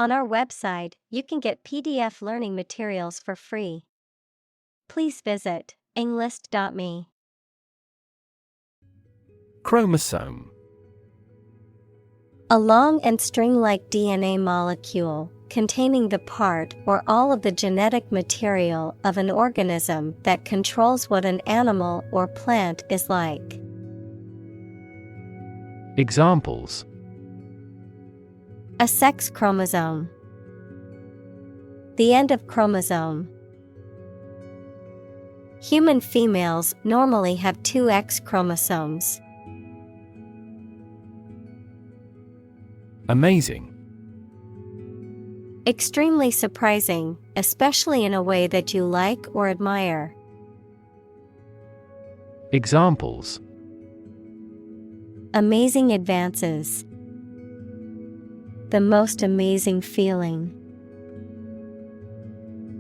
On our website, you can get PDF learning materials for free. Please visit englist.me. Chromosome. A long and string-like DNA molecule containing the part or all of the genetic material of an organism that controls what an animal or plant is like. Examples: A sex chromosome. The end of chromosome. Human females normally have 2 X chromosomes. Amazing. Extremely surprising, especially in a way that you like or admire. Examples: Amazing advances. The most amazing feeling.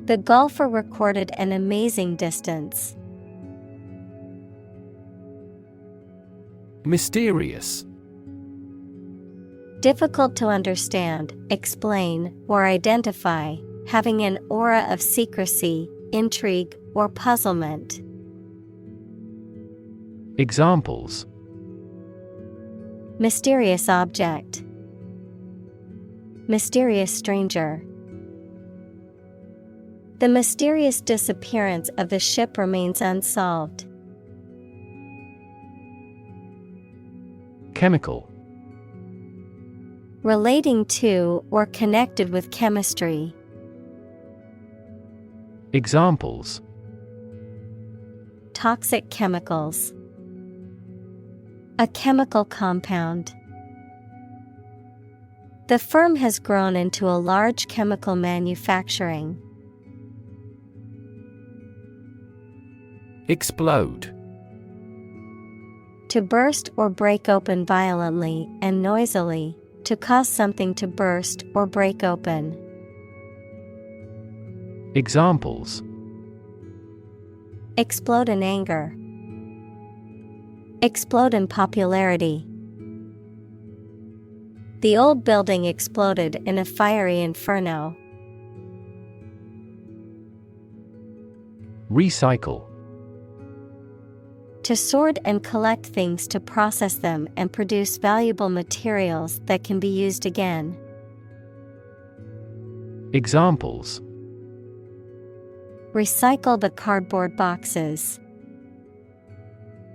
The golfer recorded an amazing distance. Mysterious. Difficult to understand, explain, or identify, having an aura of secrecy, intrigue, or puzzlement. Examples: Mysterious object. Mysterious stranger. The mysterious disappearance of the ship remains unsolved. Chemical. Relating to or connected with chemistry. Examples: Toxic chemicals. A chemical compound. The firm has grown into a large chemical manufacturing. Explode. To burst or break open violently and noisily, to cause something to burst or break open. Examples: Explode in anger. Explode in popularity. The old building exploded in a fiery inferno. Recycle. To sort and collect things to process them and produce valuable materials that can be used again. Examples: Recycle the cardboard boxes.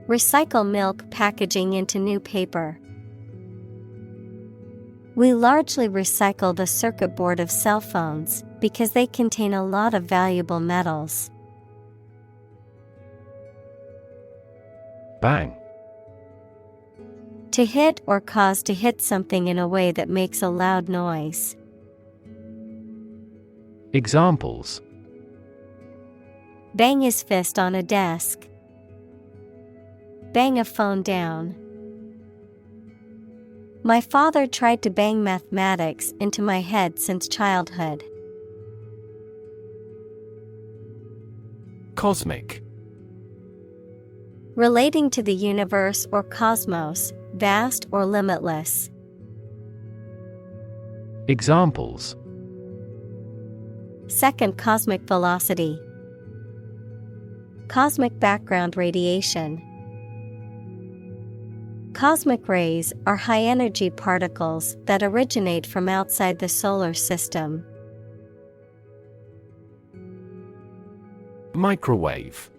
Recycle milk packaging into new paper. We largely recycle the circuit board of cell phones because they contain a lot of valuable metals. Bang. To hit or cause to hit something in a way that makes a loud noise. Examples: Bang his fist on a desk. Bang a phone down. My father tried to bang mathematics into my head since childhood. Cosmic. Relating to the universe or cosmos, vast or limitless. Examples: Second cosmic velocity. Cosmic background radiation. Cosmic rays are high-energy particles that originate from outside the solar system. Microwave.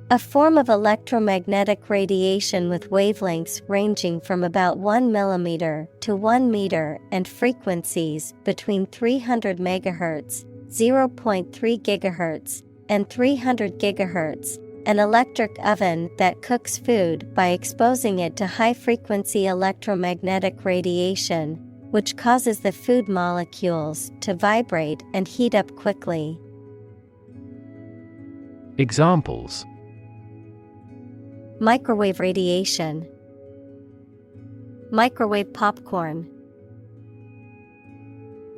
A form of electromagnetic radiation with wavelengths ranging from about 1 mm to 1 meter and frequencies between 300 MHz, 0.3 GHz, and 300 GHz, an electric oven that cooks food by exposing it to high-frequency electromagnetic radiation, which causes the food molecules to vibrate and heat up quickly. Examples: Microwave radiation. Microwave popcorn.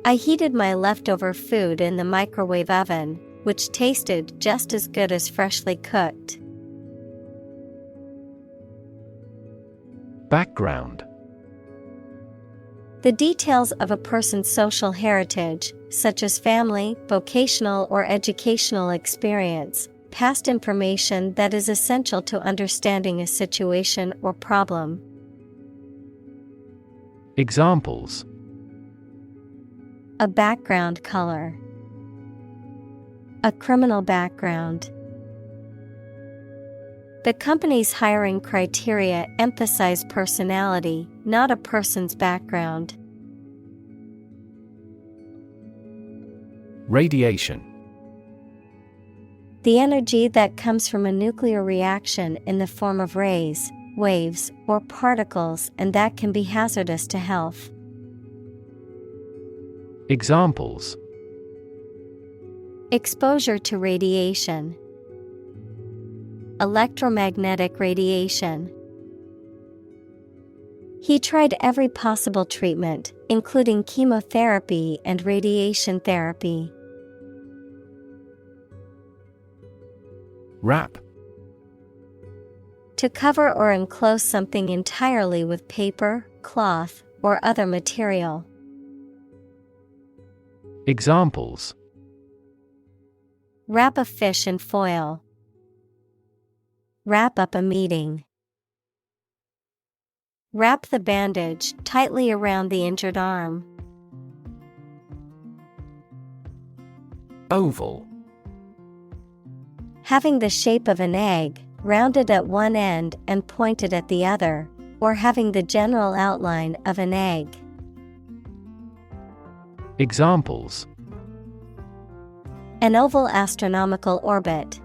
I heated my leftover food in the microwave oven, which tasted just as good as freshly cooked. Background. The details of a person's social heritage, such as family, vocational or educational experience, past information that is essential to understanding a situation or problem. Examples: A background color. A criminal background. The company's hiring criteria emphasize personality, not a person's background. Radiation. The energy that comes from a nuclear reaction in the form of rays, waves, or particles, and that can be hazardous to health. Examples: Exposure to radiation. Electromagnetic radiation. He tried every possible treatment, including chemotherapy and radiation therapy. Wrap. To cover or enclose something entirely with paper, cloth, or other material. Examples: Wrap a fish in foil. Wrap up a meeting. Wrap the bandage tightly around the injured arm. Oval. Having the shape of an egg, rounded at one end and pointed at the other, or having the general outline of an egg. Examples: An oval astronomical orbit.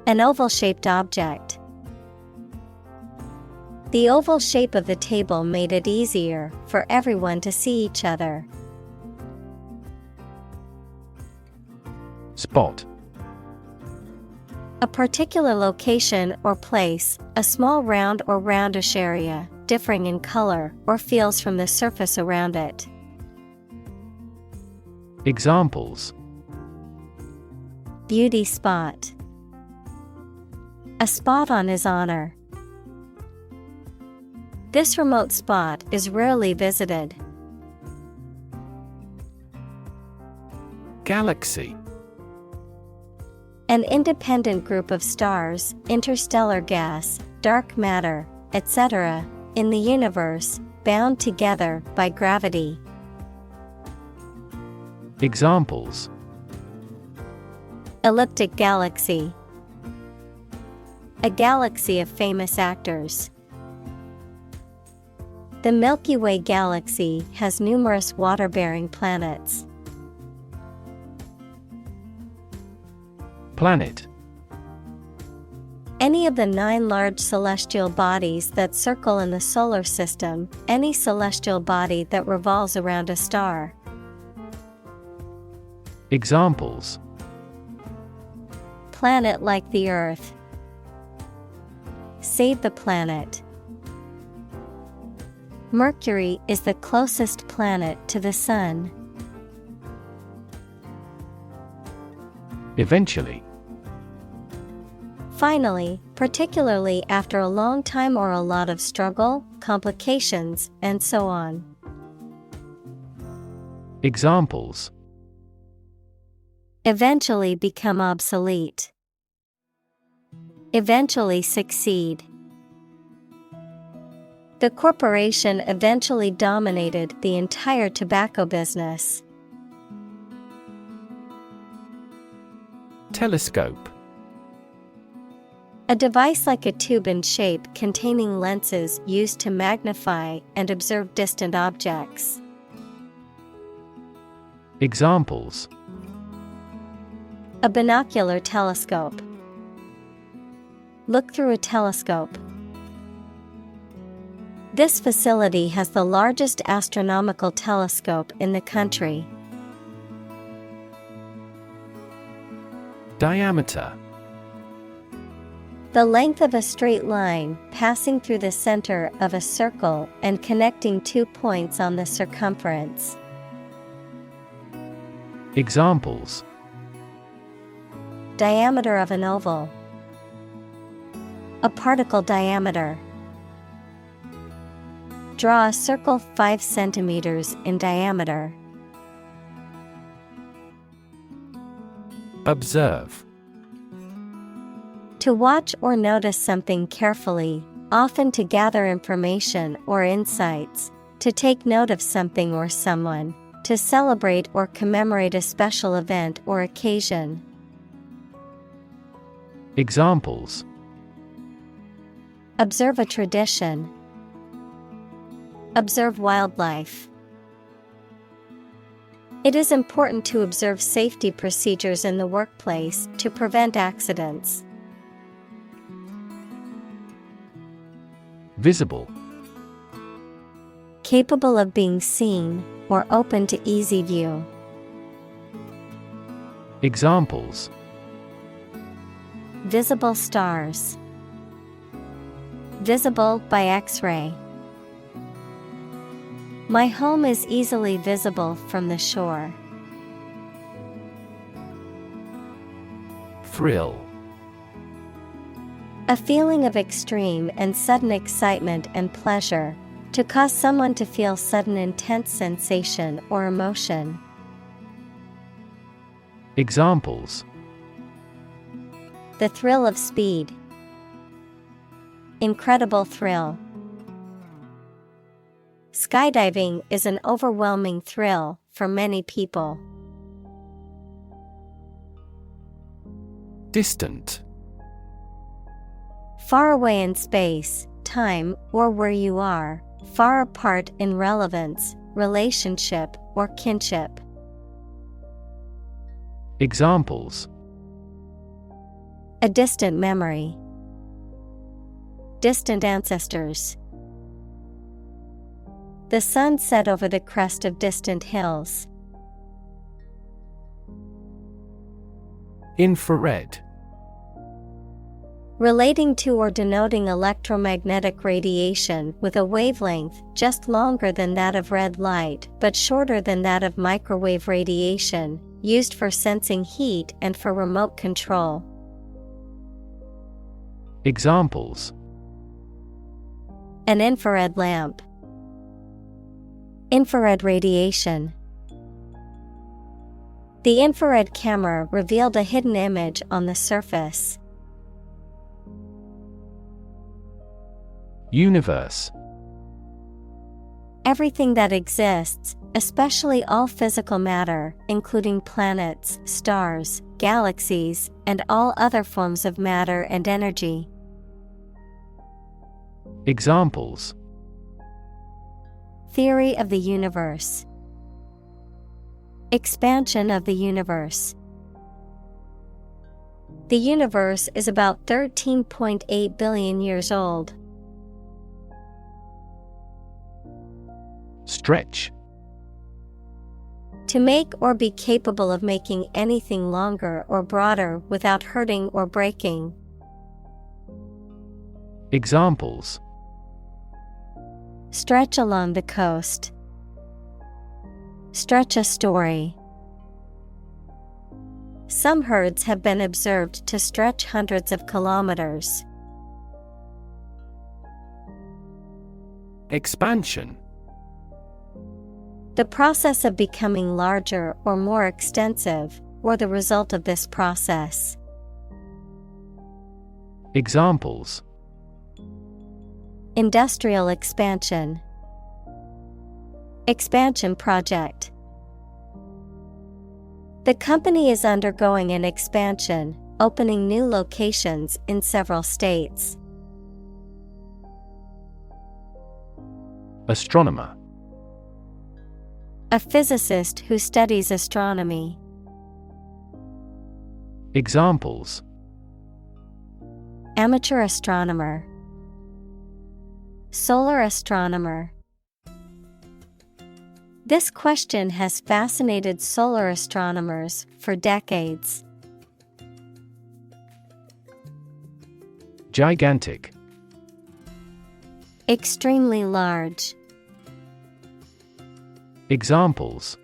An oval-shaped object. The oval shape of the table made it easier for everyone to see each other. Spot. A particular location or place, a small round or roundish area, differing in color or feels from the surface around it. Examples: Beauty spot. A spot on his honor. This remote spot is rarely visited. Galaxy. An independent group of stars, interstellar gas, dark matter, etc., in the universe, bound together by gravity. Examples: Elliptic galaxy. A galaxy of famous actors. The Milky Way galaxy has numerous water-bearing planets. Planet. Any of the 9 large celestial bodies that circle in the solar system, any celestial body that revolves around a star. Examples: Planet like the Earth. Save the planet. Mercury is the closest planet to the Sun. Eventually. Finally, particularly after a long time or a lot of struggle, complications, and so on. Examples: Eventually become obsolete. Eventually succeed. The corporation eventually dominated the entire tobacco business. Telescope. A device like a tube in shape containing lenses used to magnify and observe distant objects. Examples: A binocular telescope. Look through a telescope. This facility has the largest astronomical telescope in the country. Diameter. The length of a straight line passing through the center of a circle and connecting 2 points on the circumference. Examples: Diameter of an oval. A particle diameter. Draw a circle 5 centimeters in diameter. Observe. To watch or notice something carefully, often to gather information or insights, to take note of something or someone, to celebrate or commemorate a special event or occasion. Examples. Observe a tradition. Observe wildlife. It is important to observe safety procedures in the workplace to prevent accidents. Visible. Capable of being seen or open to easy view. Examples. Visible stars. Visible by X-ray. My home is easily visible from the shore. Thrill. A feeling of extreme and sudden excitement and pleasure, to cause someone to feel sudden intense sensation or emotion. Examples. The thrill of speed. Incredible thrill. Skydiving is an overwhelming thrill for many people. Distant. Far away in space, time, or where you are, far apart in relevance, relationship, or kinship. Examples. A distant memory. Distant ancestors. The sun set over the crest of distant hills. Infrared. Relating to or denoting electromagnetic radiation with a wavelength just longer than that of red light but shorter than that of microwave radiation, used for sensing heat and for remote control. Examples. An infrared lamp. Infrared radiation. The infrared camera revealed a hidden image on the surface. Universe. Everything that exists, especially all physical matter, including planets, stars, galaxies, and all other forms of matter and energy. Examples. Theory of the universe. Expansion of the universe. The universe is about 13.8 billion years old. Stretch. To make or be capable of making anything longer or broader without hurting or breaking. Examples. Stretch along the coast. Stretch a story. Some herds have been observed to stretch hundreds of kilometers. Expansion. The process of becoming larger or more extensive, or the result of this process. Examples. Industrial expansion. Expansion project. The company is undergoing an expansion, opening new locations in several states. Astronomer. A physicist who studies astronomy. Examples. Amateur astronomer. Solar astronomer. This question has fascinated solar astronomers for decades. Gigantic. Extremely large. Examples.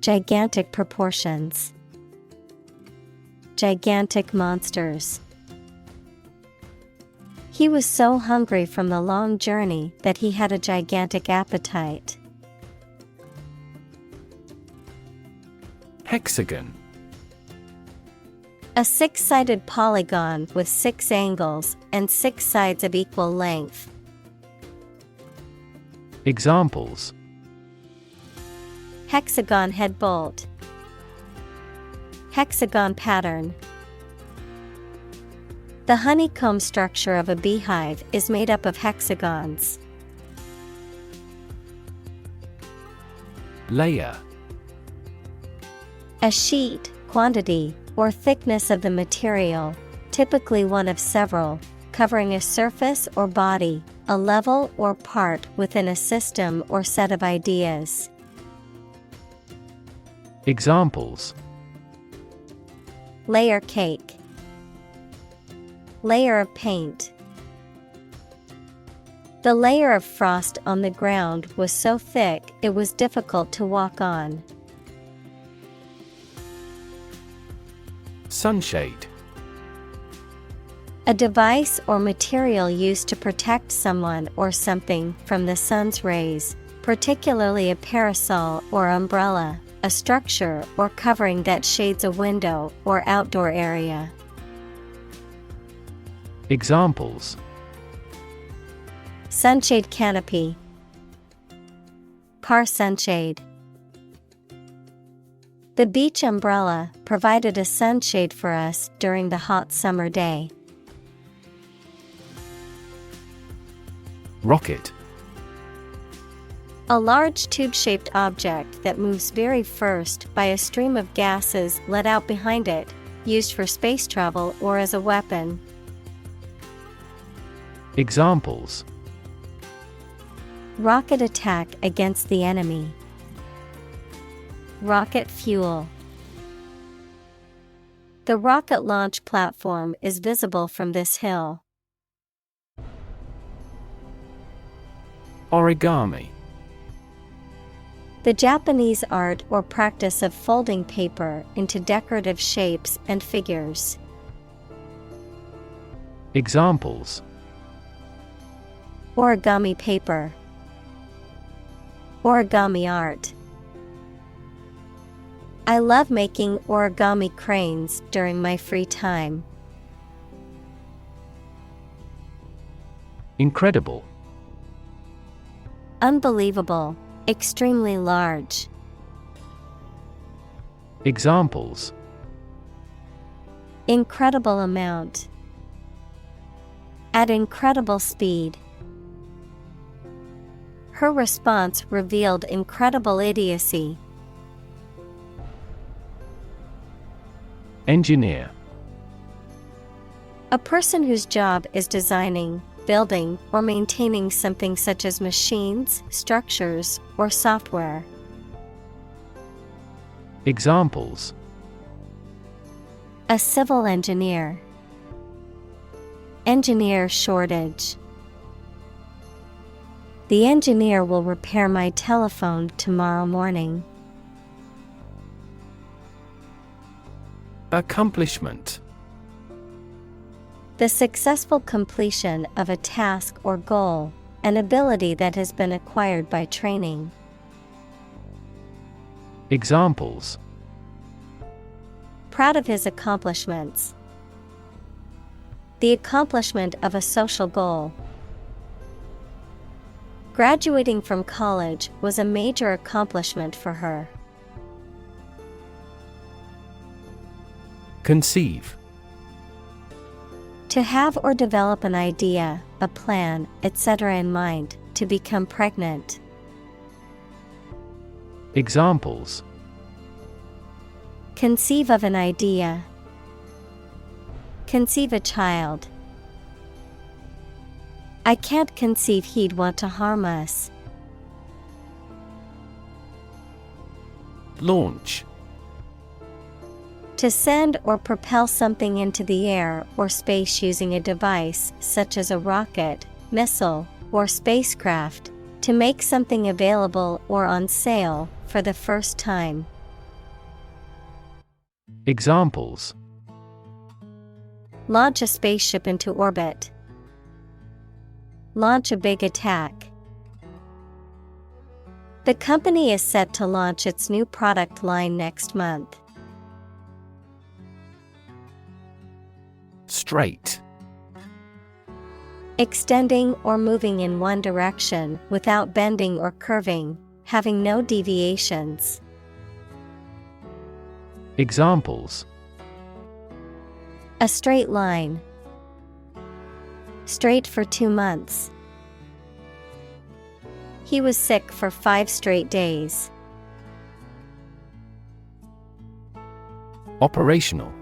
Gigantic proportions. Gigantic monsters. He was so hungry from the long journey that he had a gigantic appetite. Hexagon. A six-sided polygon with 6 angles and 6 sides of equal length. Examples: Hexagon head bolt. Hexagon pattern. The honeycomb structure of a beehive is made up of hexagons. Layer. A sheet, quantity, or thickness of the material, typically one of several, covering a surface or body, a level or part within a system or set of ideas. Examples: Layer cake. Layer of paint. The layer of frost on the ground was so thick it was difficult to walk on. Sunshade. A device or material used to protect someone or something from the sun's rays, particularly a parasol or umbrella, a structure or covering that shades a window or outdoor area. Examples: Sunshade canopy. Car sunshade. The beach umbrella provided a sunshade for us during the hot summer day. Rocket. A large tube-shaped object that moves very first by a stream of gases let out behind it, used for space travel or as a weapon. Examples: Rocket attack against the enemy. Rocket fuel. The rocket launch platform is visible from this hill. Origami. The Japanese art or practice of folding paper into decorative shapes and figures. Examples: Origami paper. Origami art. I love making origami cranes during my free time. Incredible. Unbelievable. Extremely large. Examples: Incredible amount. At incredible speed. Her response revealed incredible idiocy. Engineer. A person whose job is designing, building, or maintaining something such as machines, structures, or software. Examples: A civil engineer. Engineer shortage. The engineer will repair my telephone tomorrow morning. Accomplishment. The successful completion of a task or goal, an ability that has been acquired by training. Examples: Proud of his accomplishments. The accomplishment of a social goal. Graduating from college was a major accomplishment for her. Conceive. To have or develop an idea, a plan, etc. in mind, to become pregnant. Examples: Conceive of an idea. Conceive a child. I can't conceive he'd want to harm us. Launch. To send or propel something into the air or space using a device such as a rocket, missile, or spacecraft, to make something available or on sale for the first time. Examples: Launch a spaceship into orbit. Launch a big attack. The company is set to launch its new product line next month. Straight. Extending or moving in one direction without bending or curving, having no deviations. Examples: A straight line. Straight for 2 months. He was sick for 5 straight days. Operational.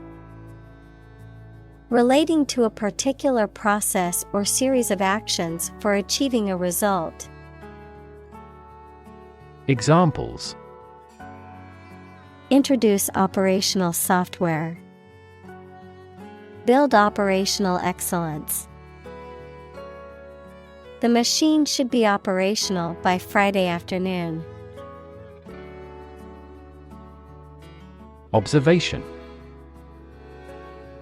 Relating to a particular process or series of actions for achieving a result. Examples: Introduce operational software. Build operational excellence. The machine should be operational by Friday afternoon. Observation.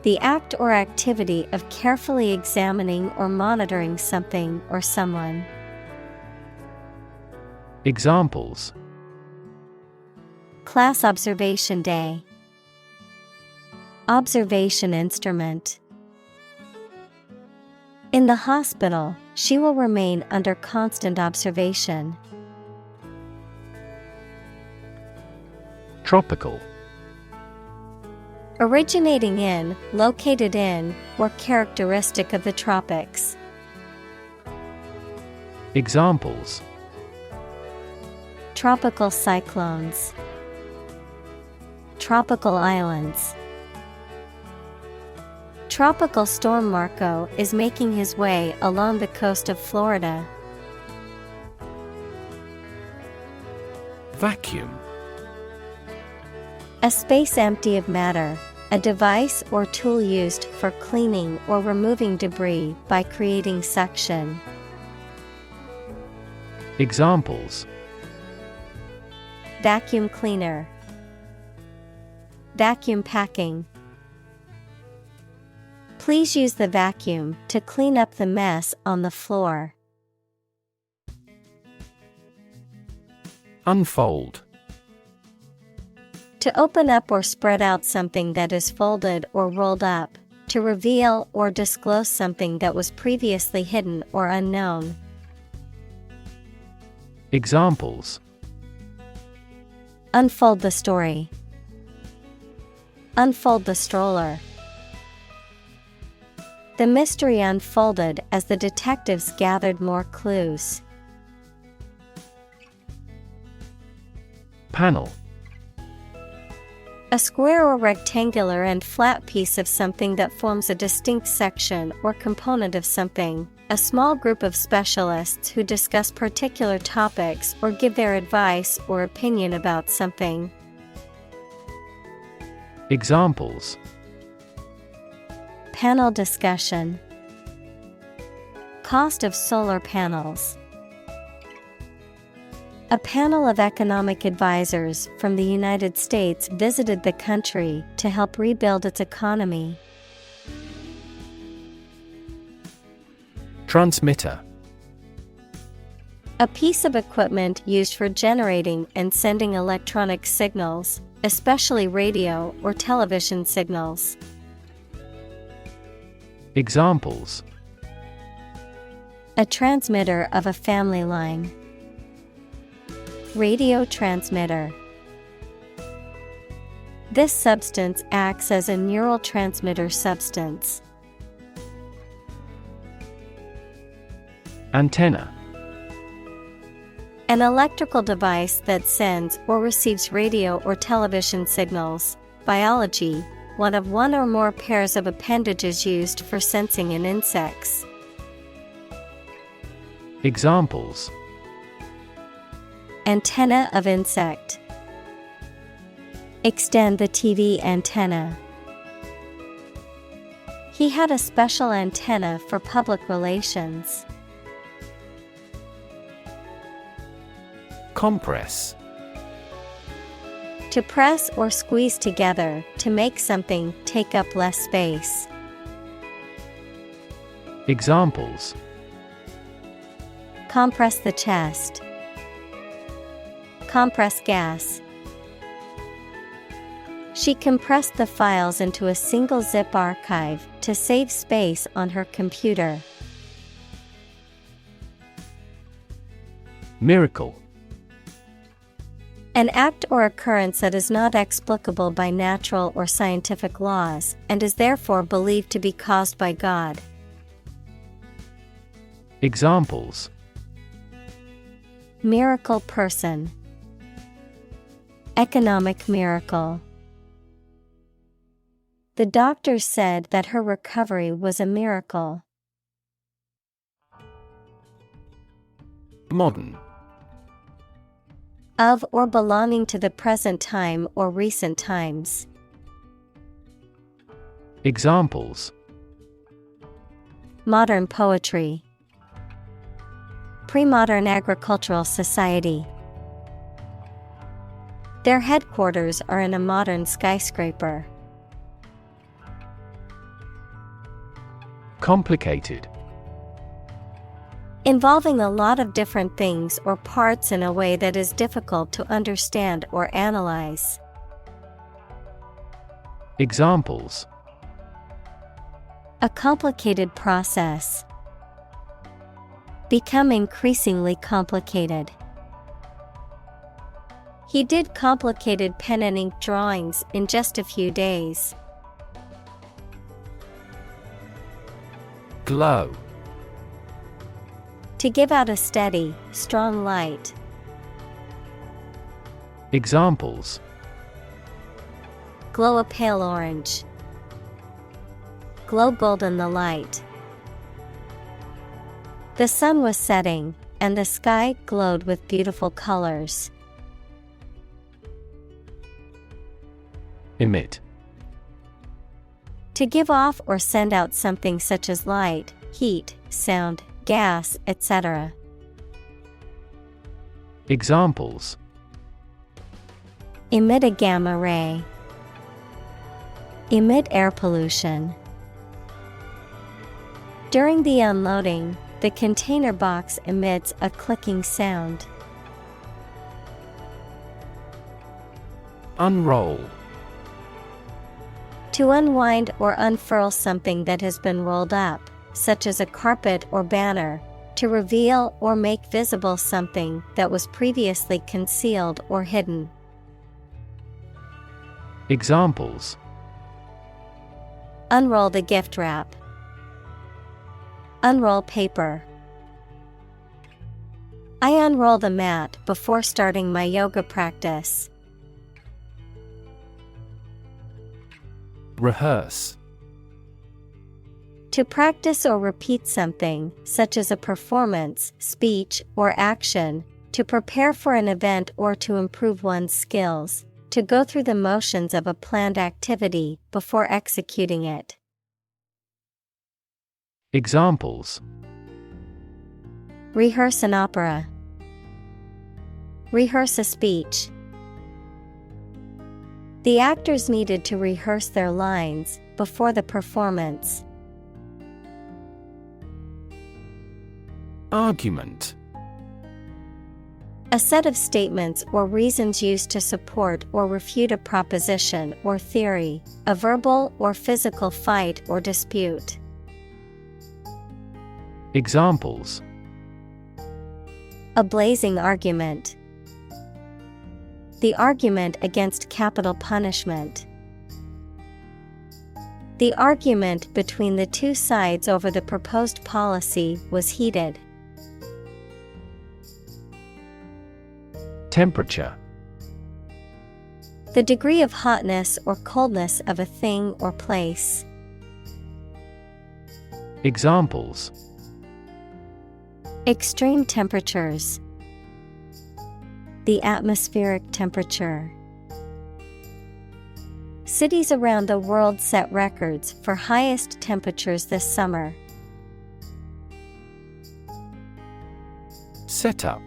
The act or activity of carefully examining or monitoring something or someone. Examples: Class observation day. Observation instrument. In the hospital, she will remain under constant observation. Tropical. Originating in, located in, or characteristic of the tropics. Examples: Tropical cyclones. Tropical islands. Tropical storm Marco is making his way along the coast of Florida. Vacuum. A space empty of matter, a device or tool used for cleaning or removing debris by creating suction. Examples: Vacuum cleaner. Vacuum packing. Please use the vacuum to clean up the mess on the floor. Unfold. To open up or spread out something that is folded or rolled up, to reveal or disclose something that was previously hidden or unknown. Examples: Unfold the story. Unfold the stroller. The mystery unfolded as the detectives gathered more clues. Panel. A square or rectangular and flat piece of something that forms a distinct section or component of something, a small group of specialists who discuss particular topics or give their advice or opinion about something. Examples: Panel discussion. Cost of solar panels. A panel of economic advisors from the United States visited the country to help rebuild its economy. Transmitter. A piece of equipment used for generating and sending electronic signals, especially radio or television signals. Examples: A transmitter of a family line. Radio transmitter. This substance acts as a neurotransmitter substance. Antenna. An electrical device that sends or receives radio or television signals. Biology, one of one or more pairs of appendages used for sensing in insects. Examples: Antenna of insect. Extend the TV antenna. He had a special antenna for public relations. Compress. To press or squeeze together to make something take up less space. Examples: Compress the chest. Compress gas. She compressed the files into a single zip archive to save space on her computer. Miracle. An act or occurrence that is not explicable by natural or scientific laws, and is therefore believed to be caused by God. Examples: Miracle person. Economic miracle. The doctors said that her recovery was a miracle. Modern. Of or belonging to the present time or recent times. Examples: Modern poetry. Pre-modern agricultural society. Their headquarters are in a modern skyscraper. Complicated. Involving a lot of different things or parts in a way that is difficult to understand or analyze. Examples: A complicated process. Become increasingly complicated. He did complicated pen and ink drawings in just a few days. Glow. To give out a steady, strong light. Examples: Glow a pale orange. Glow golden the light. The sun was setting, and the sky glowed with beautiful colors. Emit. To give off or send out something such as light, heat, sound, gas, etc. Examples: Emit a gamma ray. Emit air pollution. During the unloading, the container box emits a clicking sound. Unroll. To unwind or unfurl something that has been rolled up, such as a carpet or banner, to reveal or make visible something that was previously concealed or hidden. Examples: Unroll the gift wrap. Unroll paper. I unroll the mat before starting my yoga practice. Rehearse. To practice or repeat something, such as a performance, speech, or action, to prepare for an event or to improve one's skills, to go through the motions of a planned activity before executing it. Examples: Rehearse an opera. Rehearse a speech. The actors needed to rehearse their lines before the performance. Argument. A set of statements or reasons used to support or refute a proposition or theory, a verbal or physical fight or dispute. Examples: A blazing argument. The argument against capital punishment. The argument between the two sides over the proposed policy was heated. Temperature. The degree of hotness or coldness of a thing or place. Examples: Extreme temperatures. The atmospheric temperature. Cities around the world set records for highest temperatures this summer. Setup.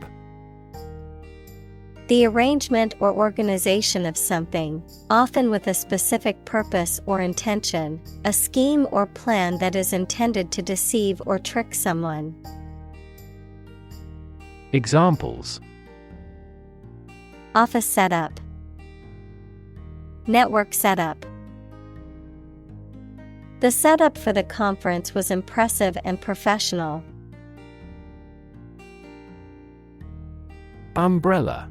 The arrangement or organization of something, often with a specific purpose or intention, a scheme or plan that is intended to deceive or trick someone. Examples: office setup, network setup. The setup for the conference was impressive and professional. Umbrella.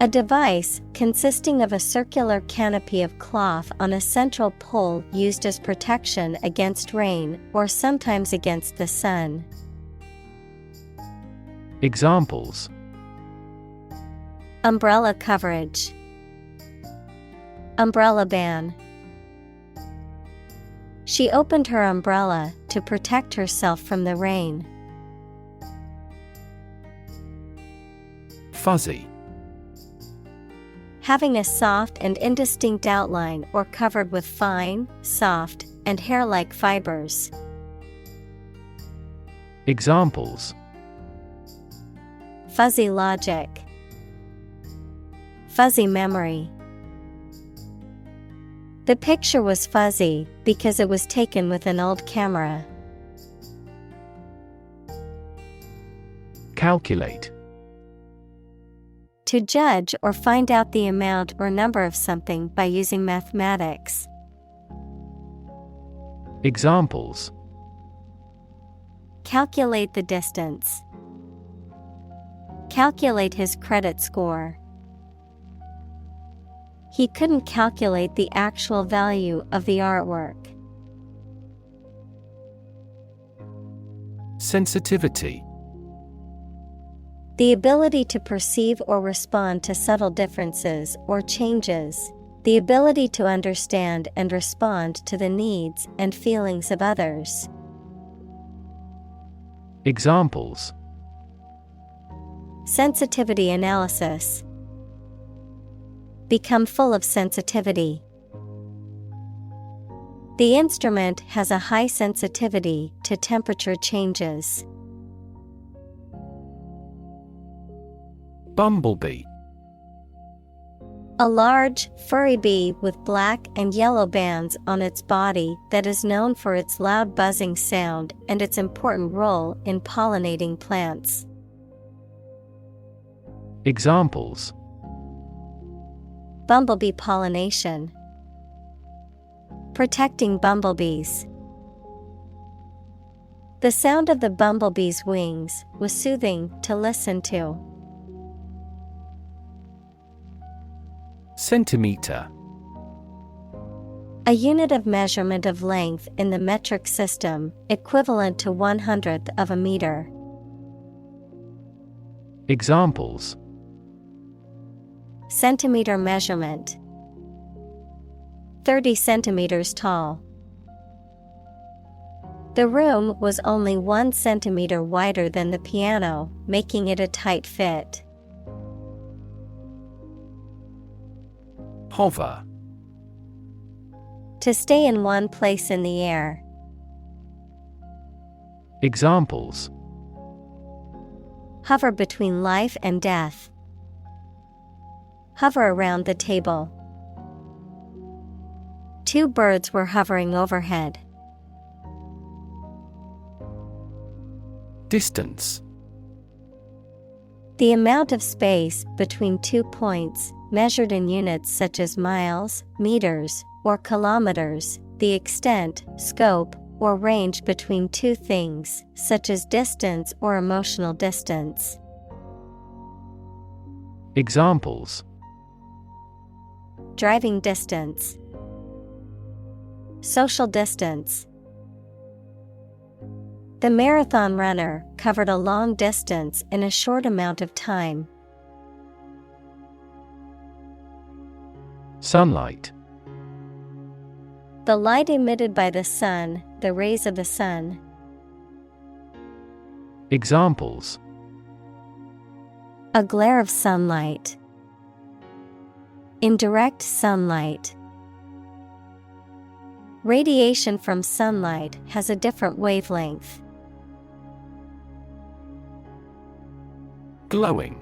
A device consisting of a circular canopy of cloth on a central pole used as protection against rain or sometimes against the sun. Examples: umbrella coverage, umbrella ban. She opened her umbrella to protect herself from the rain. Fuzzy. Having a soft and indistinct outline or covered with fine, soft, and hair-like fibers. Examples: fuzzy logic, fuzzy memory. The picture was fuzzy because it was taken with an old camera. Calculate. To judge or find out the amount or number of something by using mathematics. Examples: calculate the distance, calculate his credit score. He couldn't calculate the actual value of the artwork. Sensitivity. The ability to perceive or respond to subtle differences or changes. The ability to understand and respond to the needs and feelings of others. Examples: sensitivity analysis. Become full of sensitivity. The instrument has a high sensitivity to temperature changes. Bumblebee. A large, furry bee with black and yellow bands on its body that is known for its loud buzzing sound and its important role in pollinating plants. Examples: bumblebee pollination. Protecting bumblebees. The sound of the bumblebee's wings was soothing to listen to. Centimeter. A unit of measurement of length in the metric system, equivalent to 1/100th of a meter. Examples: centimeter measurement. 30 centimeters tall. The room was only 1 centimeter wider than the piano, making it a tight fit. Hover. To stay in one place in the air. Examples: hover between life and death. Hover around the table. 2 birds were hovering overhead. Distance. The amount of space between 2 points, measured in units such as miles, meters, or kilometers. The extent, scope, or range between 2 things, such as distance or emotional distance. Examples: driving distance. Social distance. The marathon runner covered a long distance in a short amount of time. Sunlight. The light emitted by the sun, the rays of the sun. Examples: a glare of sunlight. Indirect sunlight. Radiation from sunlight has a different wavelength. Glowing.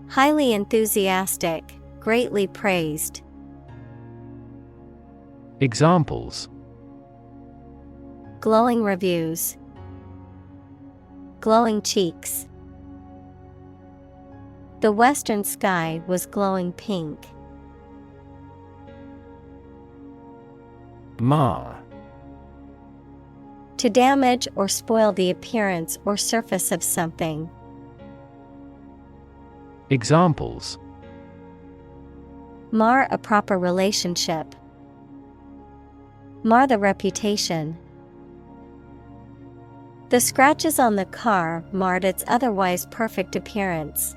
Highly enthusiastic, greatly praised. Examples: glowing reviews. glowing cheeks. The western sky was glowing pink. Mar. To damage or spoil the appearance or surface of something. Examples: Mar a proper relationship. Mar the reputation. The scratches on the car marred its otherwise perfect appearance.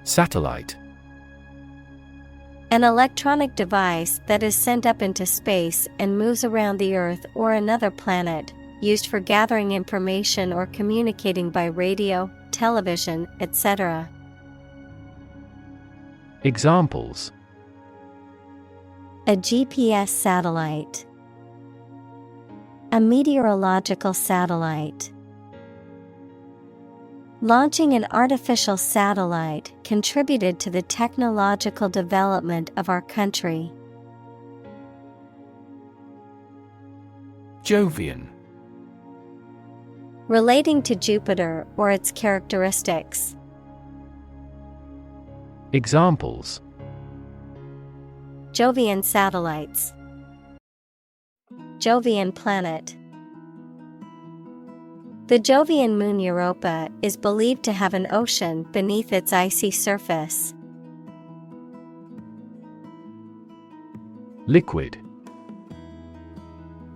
Satellite. An electronic device that is sent up into space and moves around the Earth or another planet, used for gathering information or communicating by radio, television, etc. Examples: A GPS satellite. A meteorological satellite. Launching an artificial satellite contributed to the technological development of our country. Jovian. Relating to Jupiter or its characteristics. Examples: Jovian satellites. Jovian planet. The Jovian moon Europa is believed to have an ocean beneath its icy surface. Liquid.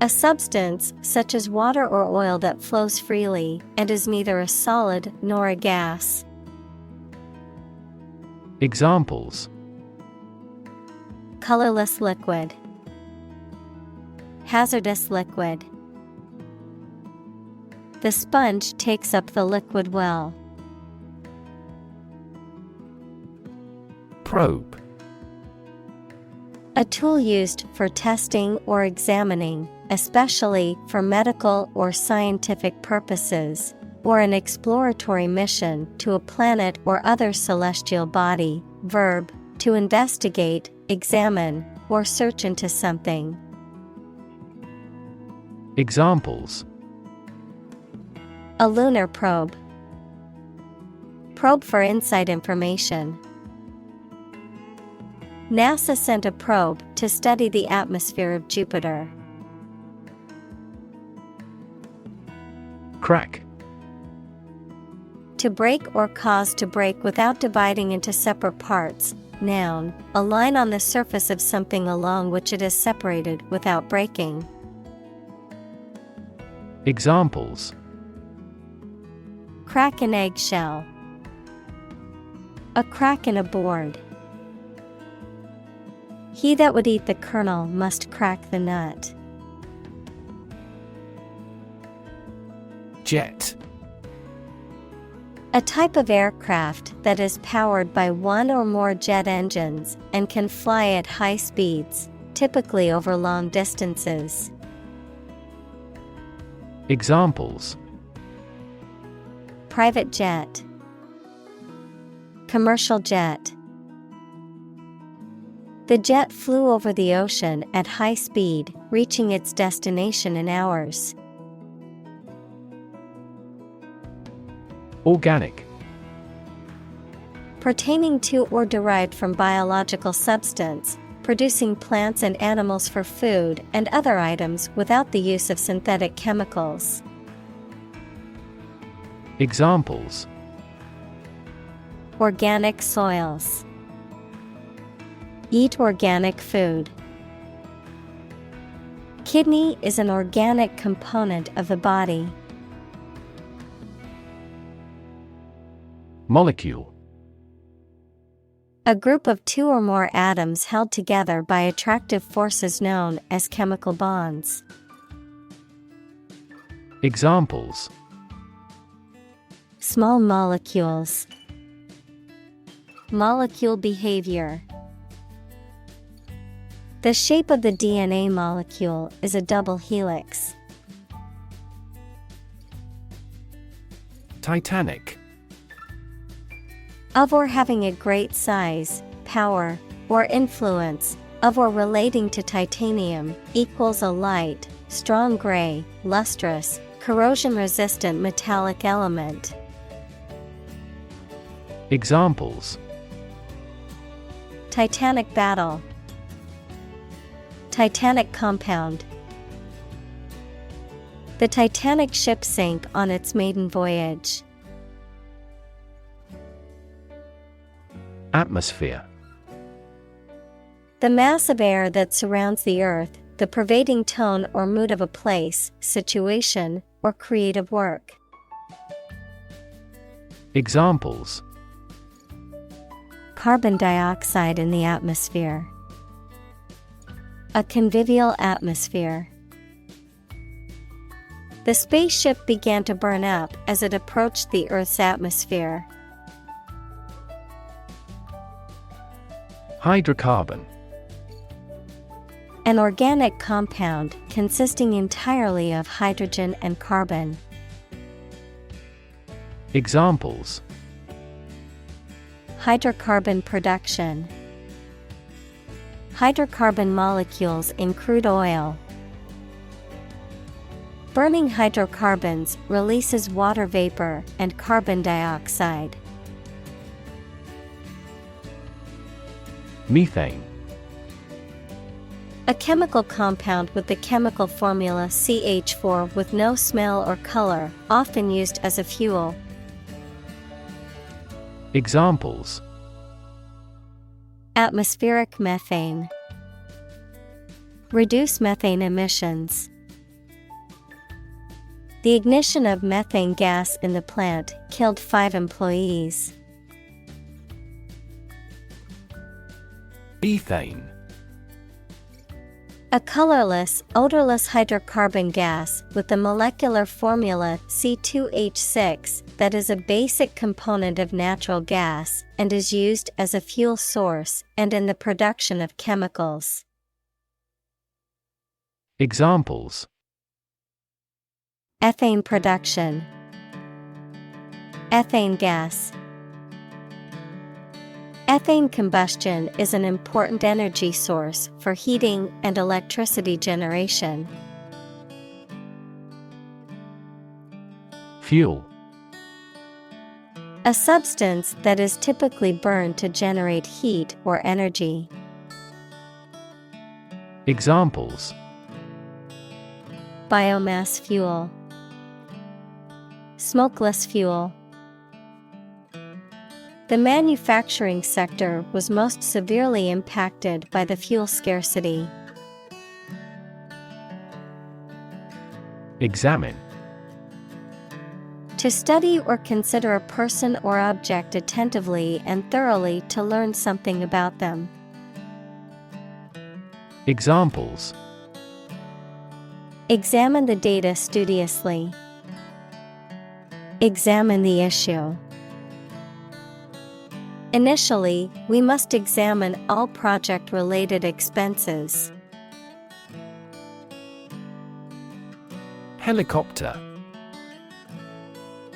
A substance such as water or oil that flows freely and is neither a solid nor a gas. Examples: Colorless liquid. Hazardous liquid. The sponge takes up the liquid well. Probe. A tool used for testing or examining, especially for medical or scientific purposes, or an exploratory mission to a planet or other celestial body. Verb, to investigate, examine, or search into something. Examples: A lunar probe. Probe for inside information. NASA sent a probe to study the atmosphere of Jupiter. Crack. To break or cause to break without dividing into separate parts. Noun, a line on the surface of something along which it is separated without breaking. Examples: Crack an eggshell. A crack in a board. He that would eat the kernel must crack the nut. Jet. A type of aircraft that is powered by one or more jet engines and can fly at high speeds, typically over long distances. Examples: Private jet. Commercial jet. The jet flew over the ocean at high speed, reaching its destination in hours. Organic. Pertaining to or derived from biological substance, producing plants and animals for food and other items without the use of synthetic chemicals. Examples: Organic soils. Eat organic food. Kidney is an organic component of the body. Molecule. A group of two or more atoms held together by attractive forces known as chemical bonds. Examples: Small molecules. Molecule behavior. The shape of the DNA molecule is a double helix. Titanic. Of or having a great size, power, or influence, of or relating to titanium, equals a light, strong gray, lustrous, corrosion-resistant metallic element. Examples: Titanic battle, Titanic compound. The Titanic ship sank on its maiden voyage. Atmosphere. The mass of air that surrounds the Earth, the pervading tone or mood of a place, situation, or creative work. Examples: Carbon dioxide in the atmosphere. A convivial atmosphere. The spaceship began to burn up as it approached the Earth's atmosphere. Hydrocarbon. An organic compound consisting entirely of hydrogen and carbon. Examples: Hydrocarbon production. Hydrocarbon molecules in crude oil. Burning hydrocarbons releases water vapor and carbon dioxide. Methane. A chemical compound with the chemical formula CH4 with no smell or color, often used as a fuel. Examples: Atmospheric methane. Reduce methane emissions. The ignition of methane gas in the plant killed 5 employees. Ethane. A colorless, odorless hydrocarbon gas with the molecular formula C2H6 that is a basic component of natural gas and is used as a fuel source and in the production of chemicals. Examples: Ethane production. Ethane gas. Ethane combustion is an important energy source for heating and electricity generation. Fuel. A substance that is typically burned to generate heat or energy. Examples: Biomass fuel. Smokeless fuel. The manufacturing sector was most severely impacted by the fuel scarcity. Examine. To study or consider a person or object attentively and thoroughly to learn something about them. Examples: Examine the data studiously. Examine the issue. Initially, we must examine all project-related expenses. Helicopter.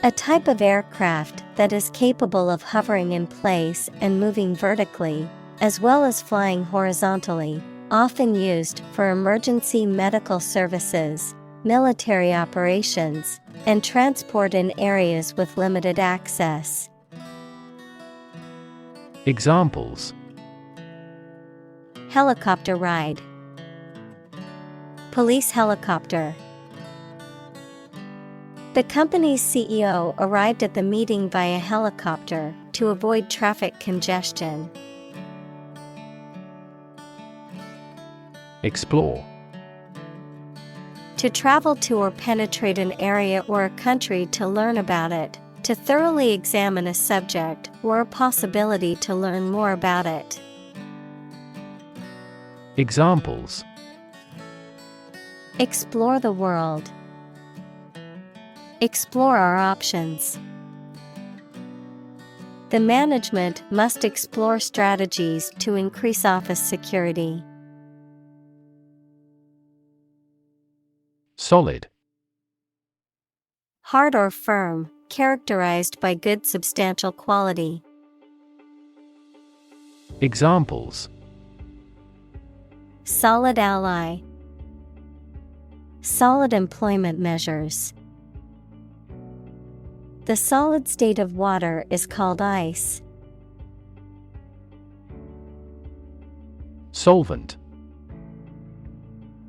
A type of aircraft that is capable of hovering in place and moving vertically, as well as flying horizontally, often used for emergency medical services, military operations, and transport in areas with limited access. Examples: Helicopter ride. Police helicopter. The company's CEO arrived at the meeting via helicopter to avoid traffic congestion. Explore. To travel to or penetrate an area or a country to learn about it, to thoroughly examine a subject or a possibility to learn more about it. Examples: Explore the world. Explore our options. The management must explore strategies to increase office security. Solid. Hard or firm, characterized by good substantial quality. Examples: Solid ally. Solid employment measures. The solid state of water is called ice. Solvent.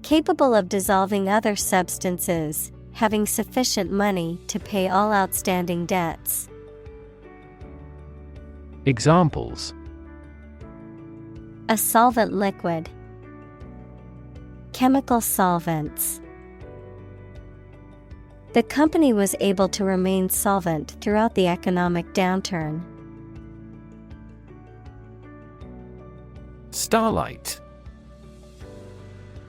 Capable of dissolving other substances, having sufficient money to pay all outstanding debts. Examples: A solvent liquid. Chemical solvents. The company was able to remain solvent throughout the economic downturn. Starlight.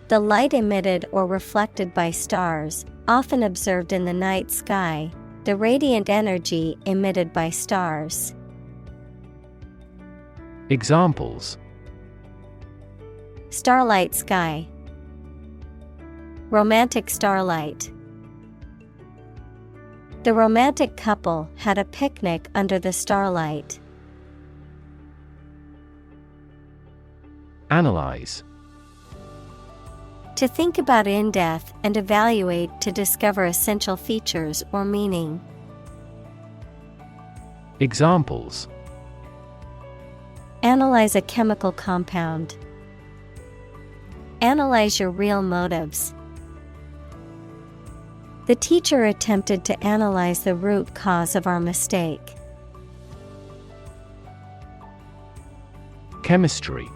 The light emitted or reflected by stars, often observed in the night sky, the radiant energy emitted by stars. Examples: Starlight sky. Romantic starlight. The romantic couple had a picnic under the starlight. Analyze. To think about in depth and evaluate to discover essential features or meaning. Examples: Analyze a chemical compound. Analyze your real motives. The teacher attempted to analyze the root cause of our mistake. Chemistry.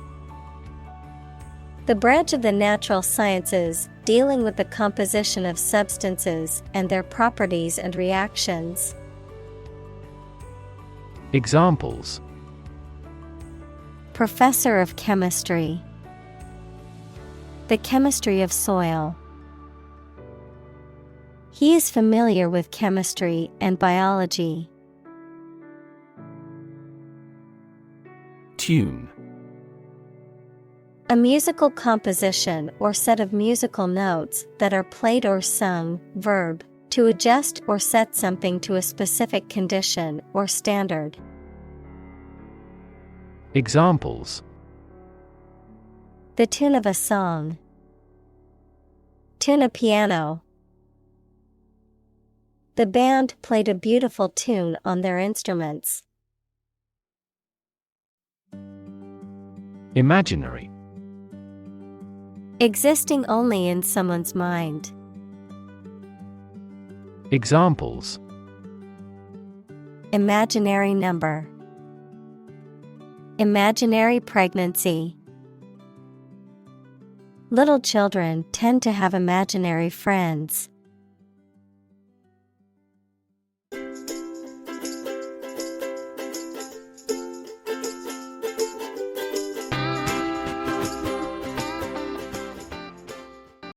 The branch of the natural sciences dealing with the composition of substances and their properties and reactions. Examples: Professor of chemistry. The chemistry of soil. He is familiar with chemistry and biology. Tune. A musical composition or set of musical notes that are played or sung. Verb, to adjust or set something to a specific condition or standard. Examples: The tune of a song. Tune a piano. The band played a beautiful tune on their instruments. Imaginary. Existing only in someone's mind. Examples: Imaginary number. Imaginary pregnancy. Little children tend to have imaginary friends.